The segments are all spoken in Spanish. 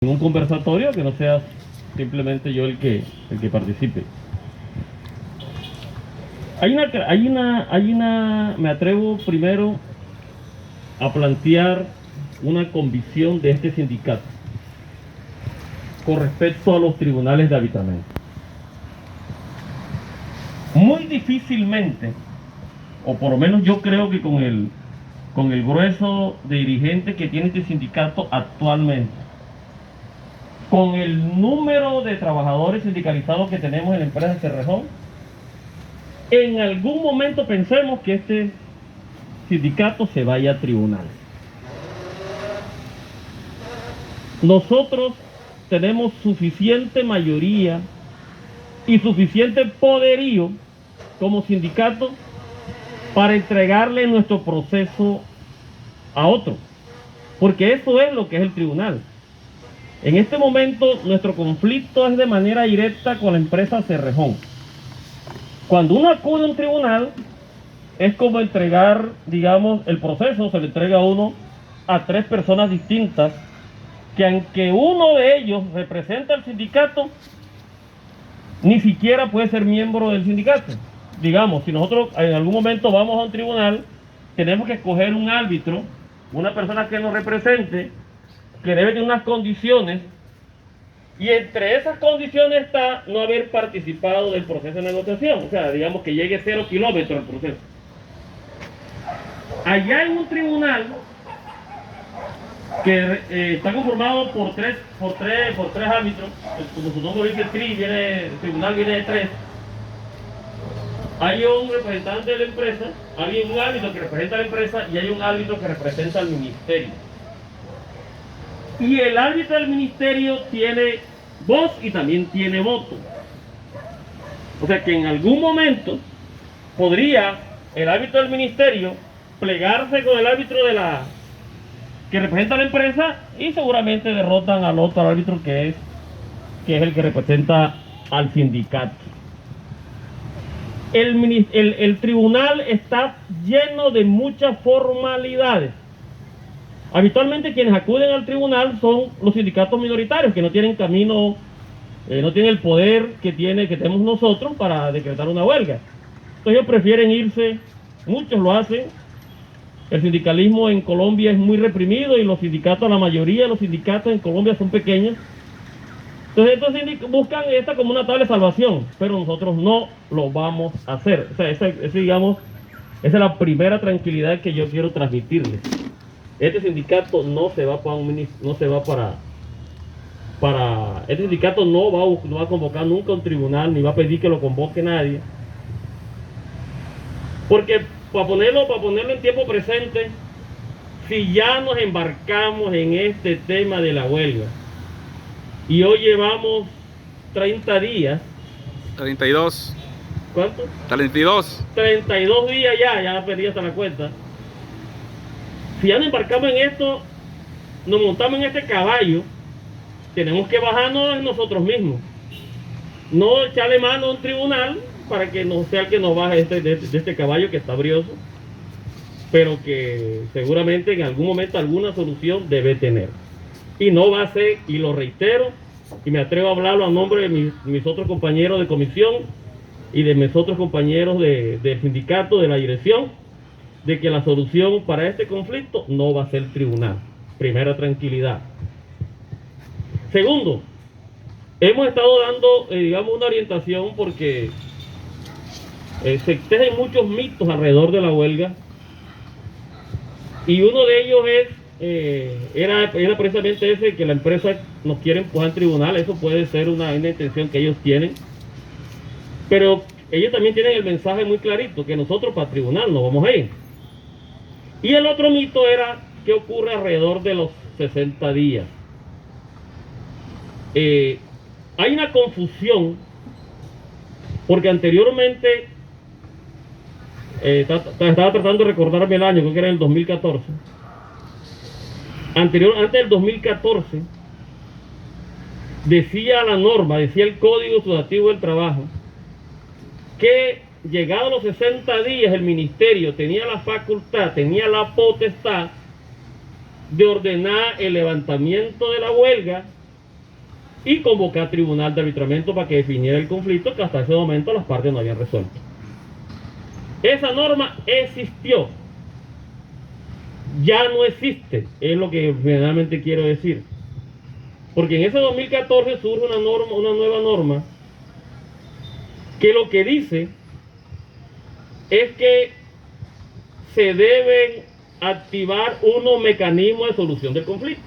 un conversatorio, que no sea simplemente yo el que participe. Me atrevo primero a plantear una convicción de este sindicato con respecto a los tribunales de habitamiento. Muy difícilmente, o por lo menos yo creo que con el grueso de dirigentes que tiene este sindicato actualmente, con el número de trabajadores sindicalizados que tenemos en la empresa Cerrejón, en algún momento pensemos que este sindicato se vaya a tribunales. Nosotros tenemos suficiente mayoría y suficiente poderío como sindicato para entregarle nuestro proceso a otro, porque eso es lo que es el tribunal. En este momento nuestro conflicto es de manera directa con la empresa Cerrejón. Cuando uno acude a un tribunal es como entregar, digamos, el proceso se le entrega a uno a tres personas distintas, que aunque uno de ellos representa al sindicato, ni siquiera puede ser miembro del sindicato. Digamos, si nosotros en algún momento vamos a un tribunal, tenemos que escoger un árbitro, una persona que nos represente, que debe tener unas condiciones, y entre esas condiciones está no haber participado del proceso de negociación, o sea, digamos que llegue 0 kilómetros el proceso. Allá en un tribunal que está conformado por tres árbitros, como su nombre dice, el tribunal viene de 3. Hay un representante de la empresa, hay un árbitro que representa a la empresa y hay un árbitro que representa al ministerio. Y el árbitro del ministerio tiene voz y también tiene voto. O sea que en algún momento podría el árbitro del ministerio plegarse con el árbitro que representa a la empresa y seguramente derrotan al otro árbitro que es el que representa al sindicato. El tribunal está lleno de muchas formalidades. Habitualmente quienes acuden al tribunal son los sindicatos minoritarios que no tienen camino, no tienen el poder que tenemos nosotros para decretar una huelga. Entonces ellos prefieren irse, muchos lo hacen. El sindicalismo en Colombia es muy reprimido y los sindicatos, la mayoría de los sindicatos en Colombia son pequeños. Entonces estos buscan esta como una tabla de salvación, pero nosotros no lo vamos a hacer. O sea, esa es la primera tranquilidad que yo quiero transmitirles. Este sindicato no se va este sindicato no va a convocar nunca a un tribunal, ni va a pedir que lo convoque nadie. Porque para ponerlo en tiempo presente, si ya nos embarcamos en este tema de la huelga, y hoy llevamos 30 días. 32. ¿Cuánto? 32. 32 días ya perdí hasta la cuenta. Si ya nos embarcamos en esto, nos montamos en este caballo, tenemos que bajarnos en nosotros mismos. No echarle mano a un tribunal para que no sea el que nos baje de este caballo que está brioso, pero que seguramente en algún momento alguna solución debe tener. Y no va a ser, y lo reitero, y me atrevo a hablarlo a nombre de mis otros compañeros de comisión y de mis otros compañeros del sindicato, de la dirección, de que la solución para este conflicto no va a ser tribunal. Primera tranquilidad. Segundo, hemos estado dando, digamos, una orientación porque se tejen muchos mitos alrededor de la huelga, y uno de ellos era precisamente ese, que la empresa nos quiere empujar al tribunal. Eso puede ser una intención que ellos tienen, pero ellos también tienen el mensaje muy clarito, que nosotros para el tribunal no vamos a ir. Y el otro mito era qué ocurre alrededor de los 60 días. Hay una confusión, porque anteriormente, estaba tratando de recordarme el año, creo que era el 2014. Antes del 2014, decía la norma, decía el Código Sustantivo del Trabajo, que llegados los 60 días el ministerio tenía la facultad, tenía la potestad de ordenar el levantamiento de la huelga y convocar tribunal de arbitramiento para que definiera el conflicto que hasta ese momento las partes no habían resuelto. Esa norma existió, ya no existe, es lo que finalmente quiero decir. Porque en ese 2014 surge una nueva norma, que lo que dice es que se deben activar unos mecanismos de solución del conflicto.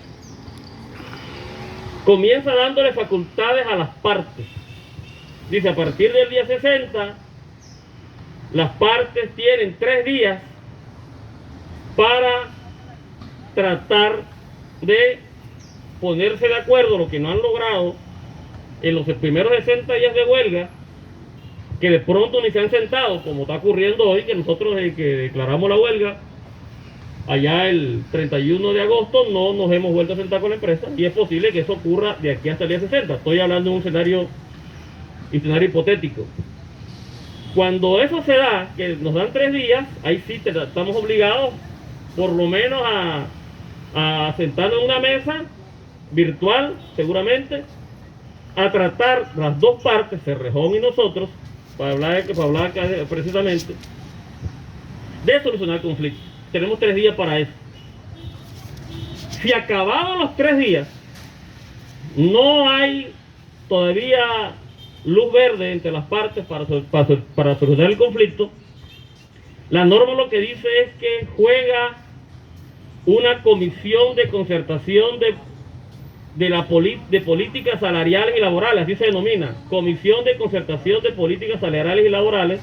Comienza dándole facultades a las partes. Dice, a partir del día 60, las partes tienen 3 días para tratar de ponerse de acuerdo, lo que no han logrado en los primeros 60 días de huelga, que de pronto ni se han sentado, como está ocurriendo hoy, que nosotros desde que declaramos la huelga allá el 31 de agosto no nos hemos vuelto a sentar con la empresa, y es posible que eso ocurra de aquí hasta el día 60. Estoy hablando de un escenario hipotético. Cuando eso se da, que nos dan 3 días, ahí sí estamos obligados por lo menos a sentarnos en una mesa virtual, seguramente, a tratar las dos partes, Cerrejón y nosotros, para hablar precisamente de solucionar el conflicto. Tenemos 3 días para eso. Si acabados los 3 días no hay todavía luz verde entre las partes para solucionar el conflicto, la norma lo que dice es que juega una comisión de concertación de políticas salariales y laborales, así se denomina, Comisión de Concertación de Políticas Salariales y Laborales,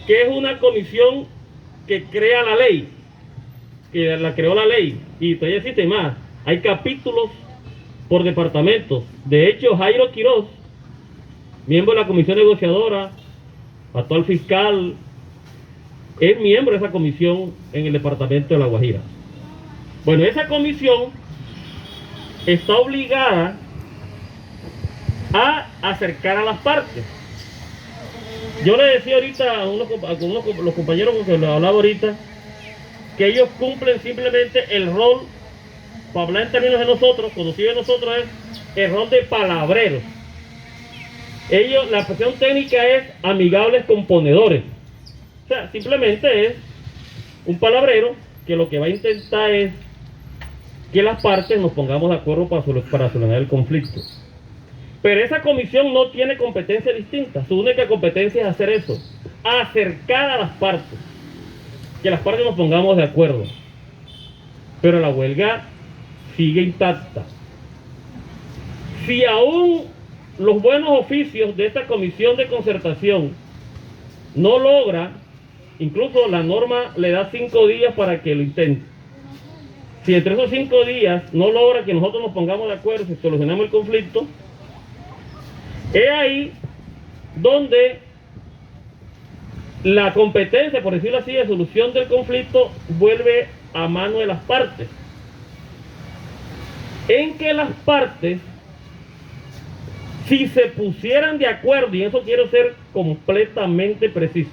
que es una comisión que crea la ley, que la creó la ley, y todavía existe más. Hay capítulos por departamentos. De hecho, Jairo Quiroz, miembro de la comisión negociadora, actual fiscal, es miembro de esa comisión en el departamento de La Guajira. Bueno, esa comisión está obligada a acercar a las partes. Yo le decía ahorita a los compañeros con que les hablaba ahorita, que ellos cumplen simplemente el rol, para hablar en términos de nosotros, conocido de nosotros, es el rol de palabreros. Ellos, la expresión técnica es amigables componedores. O sea, simplemente es un palabrero que lo que va a intentar es que las partes nos pongamos de acuerdo para solucionar el conflicto. Pero esa comisión no tiene competencia distinta. Su única competencia es hacer eso, acercar a las partes, que las partes nos pongamos de acuerdo. Pero la huelga sigue intacta. Si aún los buenos oficios de esta comisión de concertación no logra, incluso la norma le da 5 días para que lo intente. Si entre esos 5 días no logra que nosotros nos pongamos de acuerdo y solucionamos el conflicto, es ahí donde la competencia, por decirlo así, de solución del conflicto vuelve a mano de las partes. En que las partes, si se pusieran de acuerdo, y eso quiero ser completamente preciso,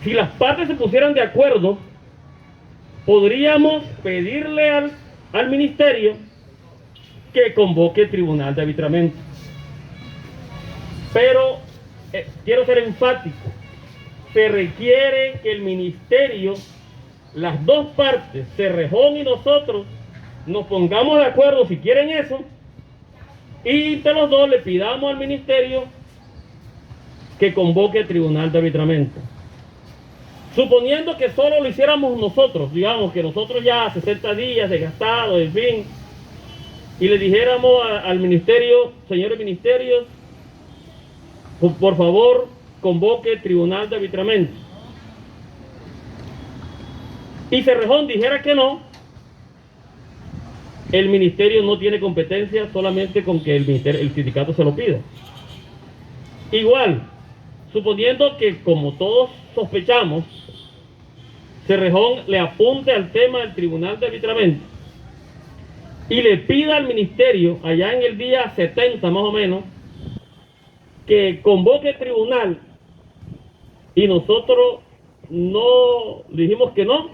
si las partes se pusieran de acuerdo, podríamos pedirle al ministerio que convoque tribunal de arbitramiento. Pero quiero ser enfático, se requiere que el ministerio, las dos partes, Cerrejón y nosotros, nos pongamos de acuerdo si quieren eso, y entre los dos le pidamos al ministerio que convoque tribunal de arbitramiento. Suponiendo que solo lo hiciéramos nosotros, digamos que nosotros ya 60 días desgastados, en fin, y le dijéramos al ministerio, señores ministerios, por favor, convoque tribunal de arbitramiento. Y Cerrejón dijera que no, el ministerio no tiene competencia, solamente con que el sindicato se lo pida. Igual, suponiendo que, como todos sospechamos, Cerrejón le apunte al tema del tribunal de arbitramiento y le pida al ministerio, allá en el día 70 más o menos, que convoque tribunal, y nosotros no dijimos que no,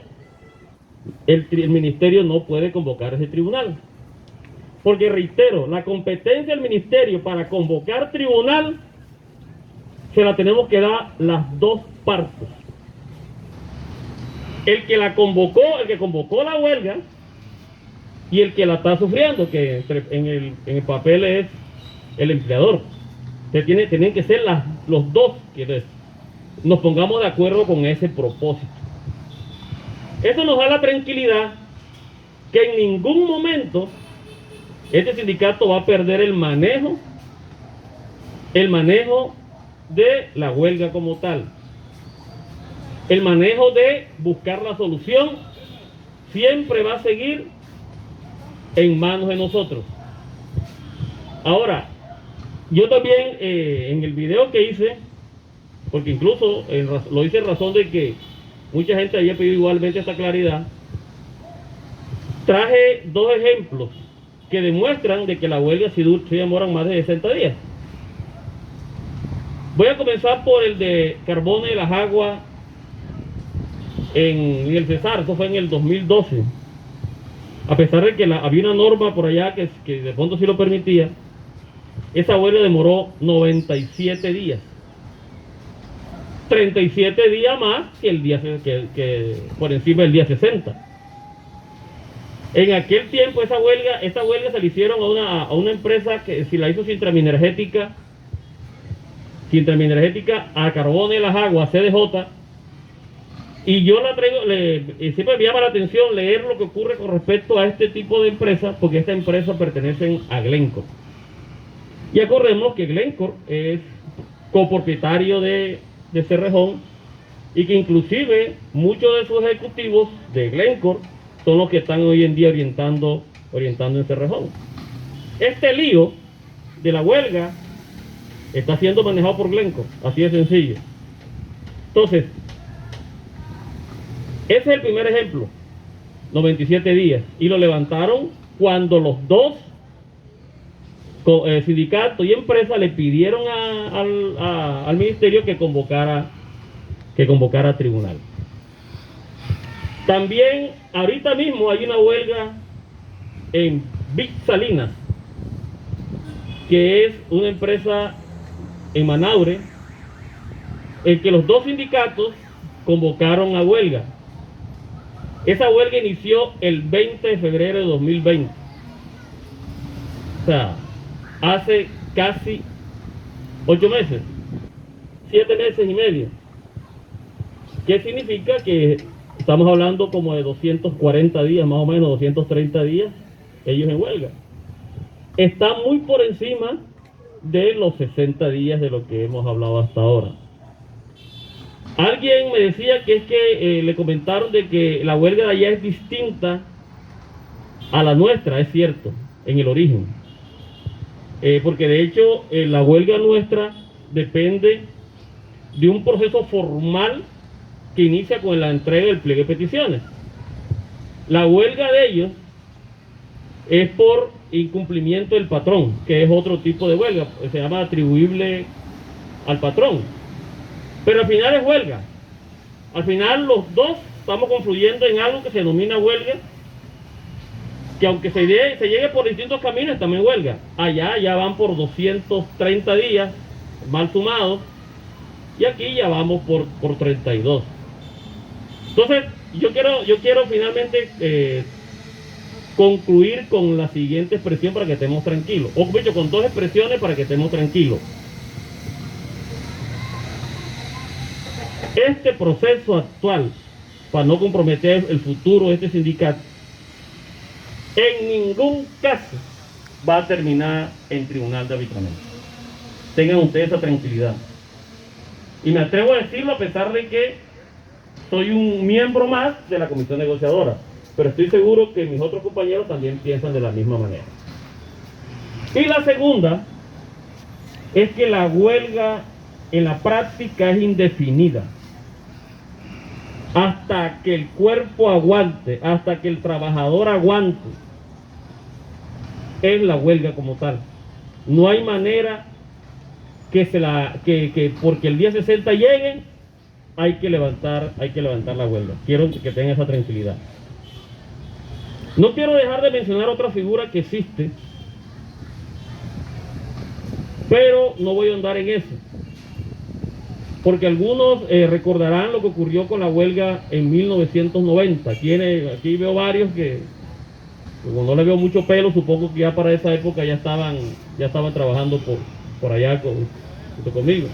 el ministerio no puede convocar ese tribunal, Porque reitero, la competencia del ministerio para convocar tribunal se la tenemos que dar las dos partes. El que convocó la huelga y el que la está sufriendo, que en el papel es el empleador. Tienen que ser los dos que nos pongamos de acuerdo con ese propósito. Eso nos da la tranquilidad que en ningún momento este sindicato va a perder el manejo de la huelga como tal. El manejo de buscar la solución siempre va a seguir en manos de nosotros. Ahora, yo también en el video que hice, porque incluso lo hice en razón de que mucha gente había pedido igualmente esta claridad, traje dos ejemplos que demuestran de que la huelga sí demoran más de 60 días. Voy a comenzar por el de Carbones de las Aguas en el Cesar. Eso fue en el 2012. A pesar de que había una norma por allá que de fondo sí lo permitía, esa huelga demoró 97 días. 37 días más que el día que por encima del día 60. En aquel tiempo esta huelga se le hicieron a una empresa que si la hizo Sintra Energética a Carbones de las Aguas, CDJ, y yo la traigo, siempre me llama la atención leer lo que ocurre con respecto a este tipo de empresas, porque estas empresas pertenecen a Glencore. Y acordemos que Glencore es copropietario de Cerrejón, y que inclusive muchos de sus ejecutivos de Glencore son los que están hoy en día orientando en Cerrejón. Este lío de la huelga está siendo manejado por Glencore, así de sencillo. Entonces, ese es el primer ejemplo, 97 días, y lo levantaron cuando los dos sindicato y empresa le pidieron al ministerio que convocara tribunal. También ahorita mismo hay una huelga en Big Salinas, que es una empresa en Manaure, en que los dos sindicatos convocaron a huelga. Esa huelga inició el 20 de febrero de 2020. O sea, hace casi 8 meses, 7 meses y medio. ¿Qué significa? Que estamos hablando como de 240 días, más o menos 230 días, ellos en huelga. Está muy por encima de los 60 días de lo que hemos hablado hasta ahora. Alguien me decía que es que le comentaron de que la huelga de allá es distinta a la nuestra, es cierto, en el origen. Porque de hecho la huelga nuestra depende de un proceso formal que inicia con la entrega del pliego de peticiones. La huelga de ellos es por incumplimiento del patrón, que es otro tipo de huelga, se llama atribuible al patrón. Pero al final es huelga. Al final los dos estamos confluyendo en algo que se denomina huelga, que aunque se llegue por distintos caminos, también huelga. Allá ya van por 230 días, mal sumados, y aquí ya vamos por 32. Entonces, yo quiero finalmente concluir con la siguiente expresión para que estemos tranquilos. O dicho, con dos expresiones para que estemos tranquilos. Este proceso actual, para no comprometer el futuro de este sindicato, en ningún caso va a terminar en tribunal de arbitramiento. Tengan ustedes esa tranquilidad. Y me atrevo a decirlo a pesar de que soy un miembro más de la comisión negociadora, pero estoy seguro que mis otros compañeros también piensan de la misma manera. Y la segunda es que la huelga en la práctica es indefinida. Hasta que el cuerpo aguante, hasta que el trabajador aguante, es la huelga como tal. No hay manera que porque el día 60 llegue, hay que levantar la huelga. Quiero que tengan esa tranquilidad. No quiero dejar de mencionar otra figura que existe Pero no voy a andar en eso, porque algunos recordarán lo que ocurrió con la huelga en 1990. Aquí veo varios que, como no le veo mucho pelo, supongo que ya para esa época ya estaban trabajando por allá junto conmigo.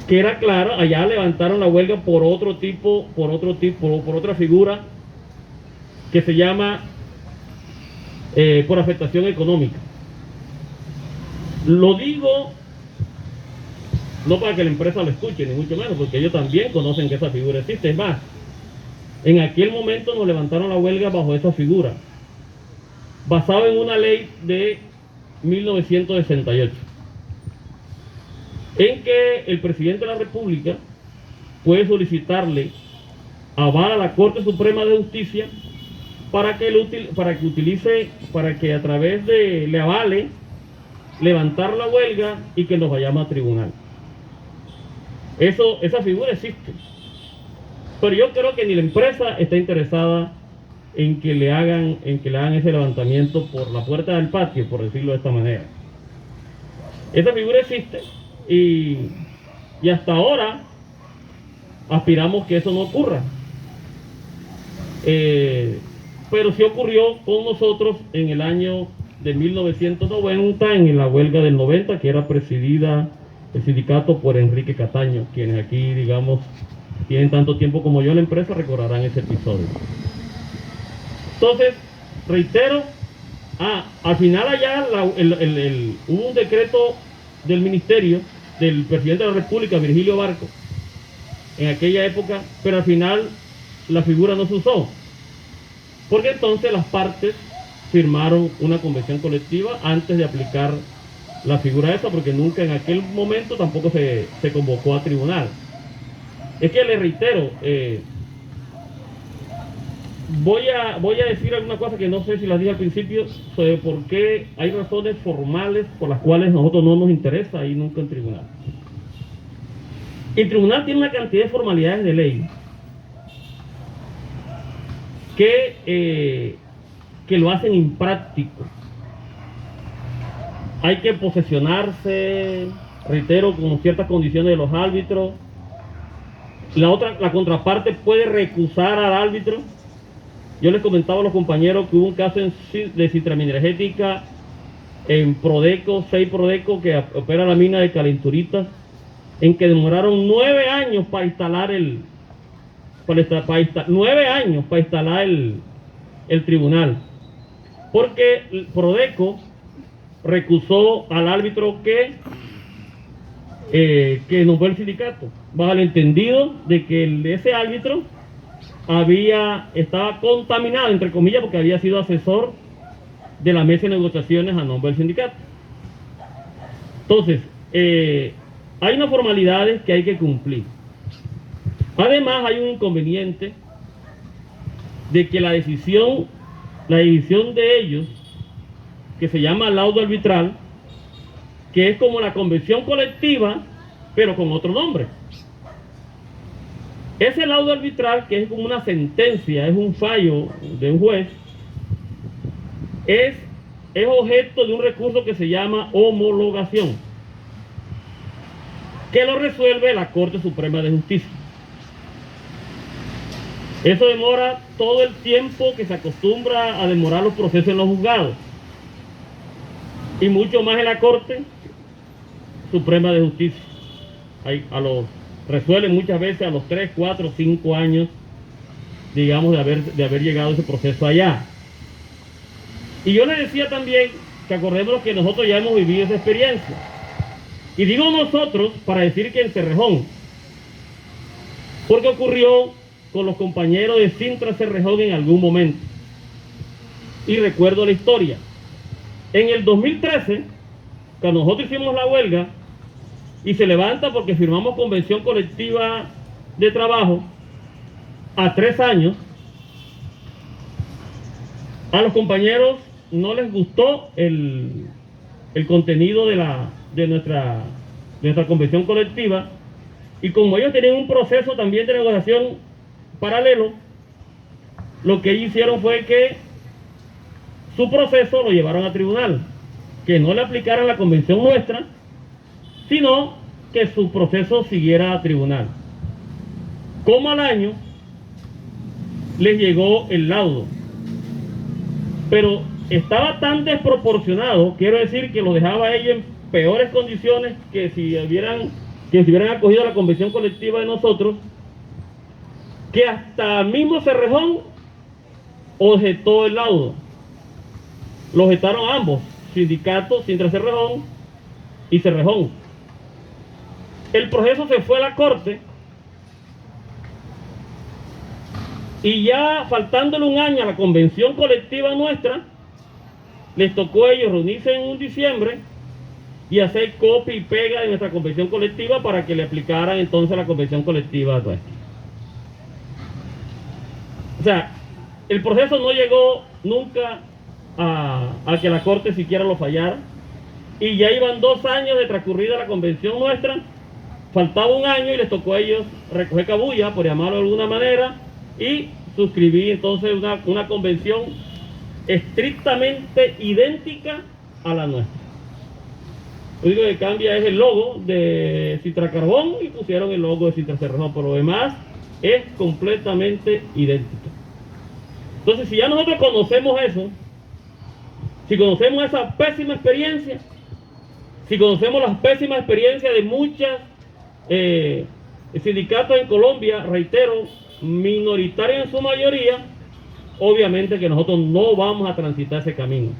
Que era claro, allá levantaron la huelga por otra figura que se llama por afectación económica. Lo digo no para que la empresa lo escuche, ni mucho menos, porque ellos también conocen que esa figura existe. Es más, en aquel momento nos levantaron la huelga bajo esa figura, basado en una ley de 1968, en que el presidente de la República puede solicitarle aval a la Corte Suprema de Justicia para que a través de le avale levantar la huelga y que nos vayamos a tribunal. Esa figura existe, pero yo creo que ni la empresa está interesada en que le hagan ese levantamiento por la puerta del patio, por decirlo de esta manera. Esa figura existe y hasta ahora aspiramos que eso no ocurra. Pero sí ocurrió con nosotros en el año de 1990, en la huelga del 90, que era presidida el sindicato por Enrique Cataño. Quienes aquí, digamos, tienen tanto tiempo como yo en la empresa recordarán ese episodio. Entonces, reitero, al final allá hubo un decreto del ministerio, del presidente de la República, Virgilio Barco, en aquella época, pero al final la figura no se usó, porque entonces las partes firmaron una convención colectiva antes de aplicar la figura esa, porque nunca en aquel momento tampoco se convocó a tribunal. Es que les reitero, voy a decir alguna cosa que no sé si las dije al principio, sobre por qué hay razones formales por las cuales nosotros no nos interesa ir nunca en tribunal. El tribunal tiene una cantidad de formalidades de ley que lo hacen impráctico. Hay que posesionarse, reitero, con ciertas condiciones de los árbitros. La contraparte puede recusar al árbitro. Yo les comentaba a los compañeros que hubo un caso de Citraminergética en Prodeco, 6 Prodeco, que opera la mina de Calenturita, en que demoraron 9 años para instalar 9 años para instalar el tribunal, porque Prodeco recusó al árbitro que nombró el sindicato, bajo el entendido de que ese árbitro estaba contaminado, entre comillas, porque había sido asesor de la mesa de negociaciones a nombre del sindicato. Entonces, hay unas formalidades que hay que cumplir. Además, hay un inconveniente de que la decisión de ellos, que se llama laudo arbitral, que es como la convención colectiva, pero con otro nombre. Ese laudo arbitral, que es como una sentencia, es un fallo de un juez, es objeto de un recurso que se llama homologación, que lo resuelve la Corte Suprema de Justicia. Eso demora todo el tiempo que se acostumbra a demorar los procesos en los juzgados, y mucho más en la Corte Suprema de Justicia. Resuelven muchas veces a los 3, 4, 5 años, digamos, de haber llegado ese proceso allá. Y yo les decía también que acordémonos que nosotros ya hemos vivido esa experiencia. Y digo nosotros para decir que en Cerrejón, porque ocurrió con los compañeros de Sintra Cerrejón en algún momento. Y recuerdo la historia. En el 2013, cuando nosotros hicimos la huelga, y se levanta porque firmamos convención colectiva de trabajo a 3 años, a los compañeros no les gustó el contenido de nuestra convención colectiva, y como ellos tenían un proceso también de negociación paralelo, lo que ellos hicieron fue que su proceso lo llevaron a tribunal. que no le aplicaran la convención nuestra, sino que su proceso siguiera a tribunal. Como al año les llegó el laudo, pero estaba tan desproporcionado, quiero decir que lo dejaba a ellos en peores condiciones que si hubieran acogido a la convención colectiva de nosotros, que hasta mismo Cerrejón objetó el laudo. Lo objetaron ambos, sindicatos, Sintra Cerrejón y Cerrejón. El proceso se fue a la corte y ya faltándole un año a la convención colectiva nuestra, les tocó a ellos reunirse en un diciembre y hacer copia y pega de nuestra convención colectiva para que le aplicaran entonces la convención colectiva nuestra. O sea, el proceso no llegó nunca a que la corte siquiera lo fallara, y ya iban 2 años de transcurrida la convención nuestra, faltaba un año y les tocó a ellos recoger cabulla, por llamarlo de alguna manera, y suscribir entonces una convención estrictamente idéntica a la nuestra. Lo único que cambia es el logo de Sintra Carbón y pusieron el logo de Sintra Cerrejón, por lo demás es completamente idéntico. Entonces, si ya nosotros conocemos eso, si conocemos esa pésima experiencia, si conocemos las pésimas experiencias de muchas sindicatos en Colombia, reitero, minoritarios en su mayoría, obviamente que nosotros no vamos a transitar ese camino.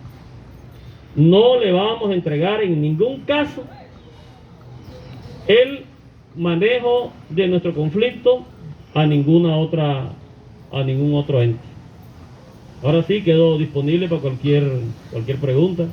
No le vamos a entregar en ningún caso el manejo de nuestro conflicto a ningún otro ente. Ahora sí quedo disponible para cualquier pregunta.